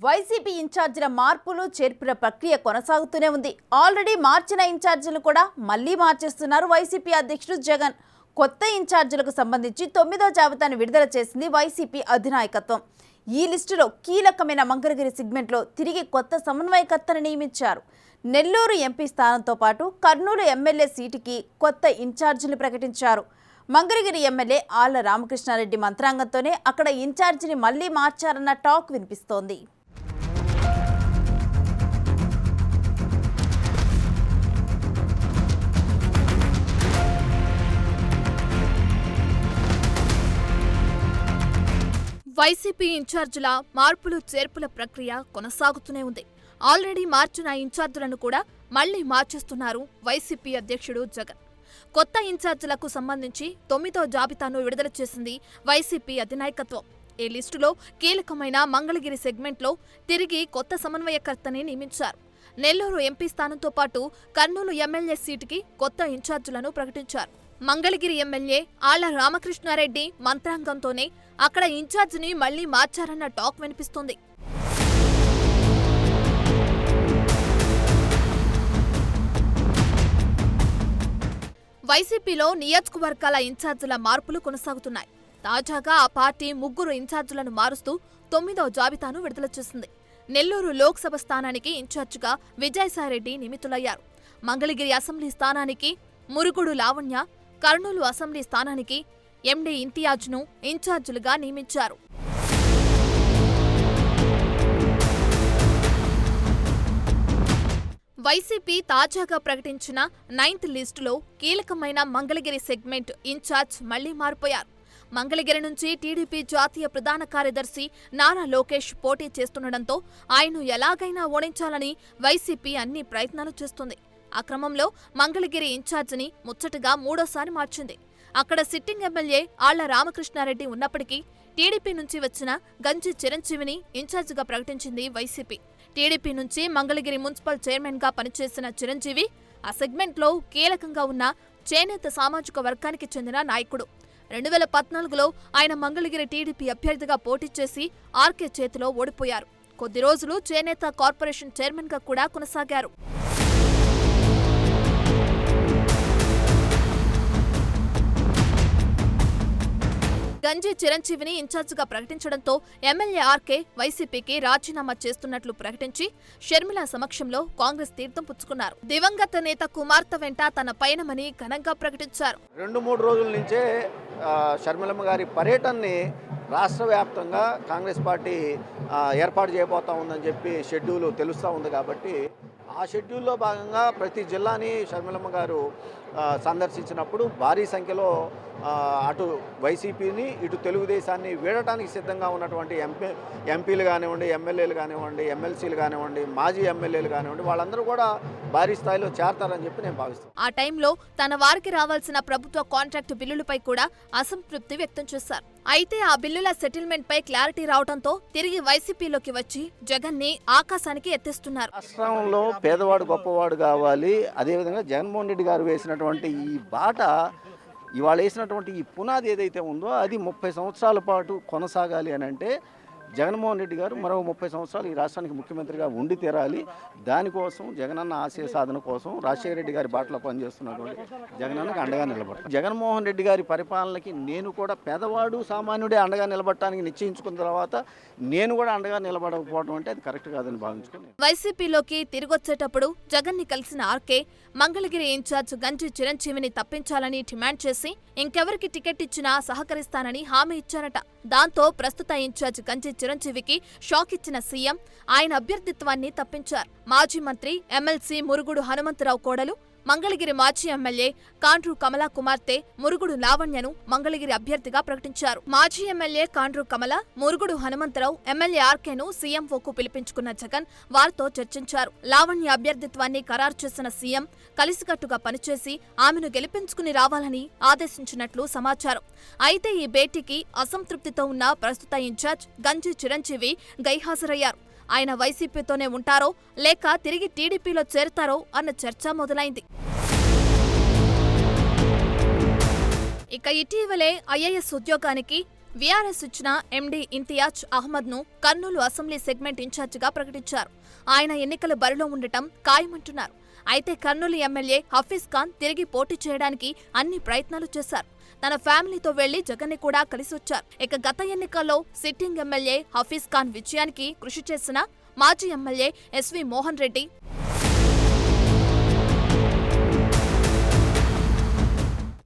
YCP ఇన్ఛార్జీల మార్పులు చేర్పుల ప్రక్రియ కొనసాగుతూనే ఉంది. ఆల్రెడీ మార్చిన ఇన్ఛార్జీలు కూడా మళ్లీ మార్చేస్తున్నారు వైసీపీ అధ్యక్షుడు జగన్. కొత్త ఇన్ఛార్జీలకు సంబంధించి 9వ జాబితాను విడుదల చేసింది వైసీపీ అధినాయకత్వం. ఈ లిస్టులో కీలకమైన మంగళగిరి సెగ్మెంట్లో తిరిగి కొత్త సమన్వయకర్తను నియమించారు. నెల్లూరు ఎంపీ స్థానంతో పాటు కర్నూలు ఎమ్మెల్యే సీటుకి కొత్త ఇన్ఛార్జీలు ప్రకటించారు. మంగళగిరి ఎమ్మెల్యే ఆళ్ల రామకృష్ణారెడ్డి మంత్రాంగంతోనే అక్కడ ఇన్ఛార్జిని మళ్లీ మార్చారన్న టాక్ వినిపిస్తోంది. వైసీపీ ఇన్ఛార్జీల మార్పులు చేర్పుల ప్రక్రియ కొనసాగుతూనే ఉంది. ఆల్రెడీ మార్చిన ఇన్ఛార్జీలను కూడా మళ్లీ మార్చేస్తున్నారు వైసీపీ అధ్యక్షుడు జగన్. కొత్త ఇన్ఛార్జీలకు సంబంధించి 9వ జాబితాను విడుదల చేసింది వైసీపీ అధినాయకత్వం. ఈ లిస్టులో కీలకమైన మంగళగిరి సెగ్మెంట్లో తిరిగి కొత్త సమన్వయకర్తని నియమించారు. నెల్లూరు ఎంపీ స్థానంతో పాటు కర్నూలు ఎమ్మెల్యే సీటుకి కొత్త ఇన్ఛార్జీలను ప్రకటించారు. మంగళగిరి ఎమ్మెల్యే ఆళ్ల రామకృష్ణారెడ్డి మంత్రాంగంతోనే అక్కడ ఇన్ఛార్జిని మళ్లీ మార్చారన్న టాక్ వినిపిస్తుంది. వైసీపీలో నియోజకవర్గాల ఇన్ఛార్జీల మార్పులు కొనసాగుతున్నాయి. తాజాగా ఆ పార్టీ 3 ఇన్ఛార్జీలను మారుస్తూ 9వ జాబితాను విడుదల చేసింది. నెల్లూరు లోక్సభ స్థానానికి ఇన్ఛార్జిగా విజయసాయిరెడ్డి నియమితులయ్యారు. మంగళగిరి అసెంబ్లీ స్థానానికి మురుగుడు లావణ్య, కర్నూలు అసెంబ్లీ స్థానానికి ఎండీ ఇంతియాజ్ను ఇన్ఛార్జీలుగా నియమించారు. వైసీపీ తాజాగా ప్రకటించిన 9th లిస్టులో కీలకమైన మంగళగిరి సెగ్మెంట్ ఇన్ఛార్జ్ మళ్లీ మారిపోయారు. మంగళగిరి నుంచి టీడీపీ జాతీయ ప్రధాన కార్యదర్శి నారా లోకేష్ పోటీ చేస్తుండటంతో ఆయన్ను ఎలాగైనా ఓడించాలని వైసీపీ అన్ని ప్రయత్నాలు చేస్తుంది. ఆ క్రమంలో మంగళగిరి ఇన్ఛార్జిని ముచ్చటగా 3వసారి మార్చింది. అక్కడ సిట్టింగ్ ఎమ్మెల్యే ఆళ్ల రామకృష్ణారెడ్డి ఉన్నప్పటికీ టీడీపీ నుంచి వచ్చిన గంజి చిరంజీవిని ఇన్ఛార్జిగా ప్రకటించింది వైసీపీ. టీడీపీ నుంచి మంగళగిరి మున్సిపల్ చైర్మన్ గా పనిచేసిన చిరంజీవి ఆ సెగ్మెంట్లో కీలకంగా ఉన్న చేనేత సామాజిక వర్గానికి చెందిన నాయకుడు. 2014లో ఆయన మంగళగిరి టీడీపీ అభ్యర్థిగా పోటీ చేసి ఆర్కే చేతిలో ఓడిపోయారు. కొద్ది రోజులు చేనేత కార్పొరేషన్ చైర్మన్ గా కూడా కొనసాగారు. గంజి చిరంజీవిని ఇన్ఛార్జిగా ప్రకటించడంతో ఎమ్మెల్యే ఆర్కే వైసీపీకి రాజీనామా చేస్తున్నట్లు ప్రకటించి షర్మిల సమక్షంలో కాంగ్రెస్ తీర్థం పుచ్చుకున్నారు. దివంగత నేత కుమార్తె వెంట తన పయనమని ఘనంగా ప్రకటించారు. 2-3 రోజుల నుంచే షర్మిలమ్మ గారి పర్యటనని రాష్ట్ర వ్యాప్తంగా కాంగ్రెస్ పార్టీ ఏర్పాటు చేయబోతా ఉందని చెప్పి షెడ్యూల్ తెలుస్తూ ఉంది. కాబట్టి ఆ షెడ్యూల్లో భాగంగా ప్రతి జిల్లాని షర్మిలమ్మ గారు సందర్శించినప్పుడు భారీ సంఖ్యలో అటు వైసీపీని ఇటు తెలుగుదేశాన్ని వీడటానికి సిద్ధంగా ఉన్నటువంటి ఎంపీలు కానివ్వండి, ఎమ్మెల్యేలు కానివ్వండి, ఎమ్మెల్సీలు కానివ్వండి, మాజీ ఎమ్మెల్యేలు కానివ్వండి, వాళ్ళందరూ కూడా భారీ స్థాయిలో చేరతారని చెప్పి నేను భావిస్తాను. ఆ టైంలో తన వారికి రావాల్సిన ప్రభుత్వ కాంట్రాక్టు బిల్లులపై కూడా అసంతృప్తి వ్యక్తం చేశారు. అయితే ఆ బిల్లుల సెటిల్మెంట్ పై క్లారిటీ రావడంతో తిరిగి వైసీపీలోకి వచ్చి జగన్ ని ఆకాశానికి ఎత్తేస్తున్నారు. రాష్ట్రంలో పేదవాడు గొప్పవాడు కావాలి, అదేవిధంగా జగన్మోహన్ రెడ్డి గారు వేసినటువంటి ఈ బాట, ఇవాళ వేసినటువంటి ఈ పునాది ఏదైతే ఉందో అది 30 సంవత్సరాల పాటు కొనసాగాలి అని అంటే జగన్మోహన్ రెడ్డి గారు మరో 30 సంవత్సరాలు ఈ రాష్ట్రానికి ముఖ్యమంత్రిగా ఉండి తీరాలి. దానికోసం జగనన్న ఆశయ సాధన కోసం రాజశేఖర రెడ్డి గారి బాటలో పనిచేస్తున్నటువంటి జగనన్నకి అండగా నిలబడతారు. జగన్మోహన్ రెడ్డి గారి పరిపాలనకి నేను కూడా పేదవాడు సామాన్యుడే అండగా నిలబడటానికి నిశ్చయించుకున్న తర్వాత నేను కూడా అండగా నిలబడకపోవడం అంటే అది కరెక్ట్ కాదని భావించుకుని వైసీపీలోకి తిరిగొచ్చేటప్పుడు జగన్ ని కలిసిన ఆర్కే మంగళగిరి ఇన్ఛార్జ్ గంజి చిరంజీవిని తప్పించాలని డిమాండ్ చేసి ఇంకెవరికి టికెట్ ఇచ్చినా సహకరిస్తానని హామీ ఇచ్చారట. దాంతో ప్రస్తుత ఇన్ఛార్జ్ గంజి చిరంజీవికి షాక్ ఇచ్చిన సీఎం ఆయన అభ్యర్థిత్వాన్ని తప్పించారు. మాజీ మంత్రి ఎమ్మెల్సీ మురుగుడు హనుమంతరావు కోడలు మంగళగిరి మాజీ ఎమ్మెల్యే కాండ్రు కమల కుమార్తె మురుగుడు లావణ్యను మంగళగిరి అభ్యర్థిగా ప్రకటించారు. మాజీ ఎమ్మెల్యే కాండ్రు కమల, మురుగుడు హనుమంతరావు, ఎమ్మెల్యే ఆర్కేను సీఎంఓకు పిలిపించుకున్న జగన్ వారితో చర్చించారు. లావణ్య అభ్యర్థిత్వాన్ని ఖరారు చేసిన సీఎం కలిసికట్టుగా పనిచేసి ఆమెను గెలిపించుకుని రావాలని ఆదేశించినట్లు సమాచారం. అయితే ఈ భేటీకి అసంతృప్తితో ఉన్న ప్రస్తుత ఇన్ఛార్జ్ గంజి చిరంజీవి గైహాజరయ్యారు. ఆయన వైసీపీతోనే ఉంటారో లేక తిరిగి టీడీపీలో చేరతారో అన్న చర్చ మొదలైంది. ఇక ఇటీవలే ఐఏఎస్ ఉద్యోగానికి వీఆర్ఎస్ ఇచ్చిన ఎండీ ఇంతియాజ్ అహ్మద్ను కర్నూలు అసెంబ్లీ సెగ్మెంట్ ఇన్ఛార్జిగా ప్రకటించారు. ఆయన ఎన్నికల బరిలో ఉండటం ఖాయమంటున్నారు. అయితే కర్నూలు ఎమ్మెల్యే హఫీజ్ ఖాన్ తిరిగి పోటీ చేయడానికి అన్ని ప్రయత్నాలు చేశారు. తన ఫ్యామిలీతో వెళ్లి జగన్ని కూడా కలిసొచ్చారు. ఇక గత ఎన్నికల్లో సిట్టింగ్ ఎమ్మెల్యే హఫీజ్ ఖాన్ విజయానికి కృషి చేసిన మాజీ ఎమ్మెల్యే ఎస్వి మోహన్ రెడ్డి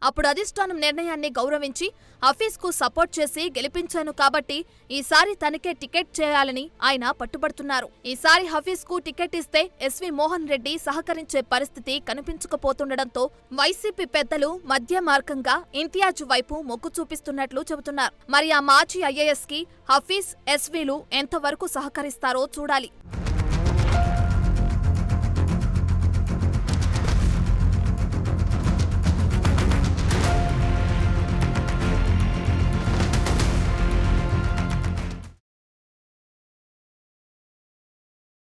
అప్పుడు అధిష్టానం నిర్ణయాన్ని గౌరవించి హఫీజ్కు సపోర్ట్ చేసి గెలిపించాను కాబట్టి ఈసారి తనకే టికెట్ చేయాలని ఆయన పట్టుబడుతున్నారు. ఈసారి హఫీజ్కు టికెట్ ఇస్తే ఎస్వి మోహన్ రెడ్డి సహకరించే పరిస్థితి కనిపించకపోతుండటంతో వైసీపీ పెద్దలు మధ్య మార్గంగా ఇంతియాజ్ వైపు మొగ్గు చూపిస్తున్నట్లు చెబుతున్నారు. మరి ఆ మాజీ ఐఏఎస్ కి హఫీజ్, ఎస్వీలు ఎంతవరకు సహకరిస్తారో చూడాలి.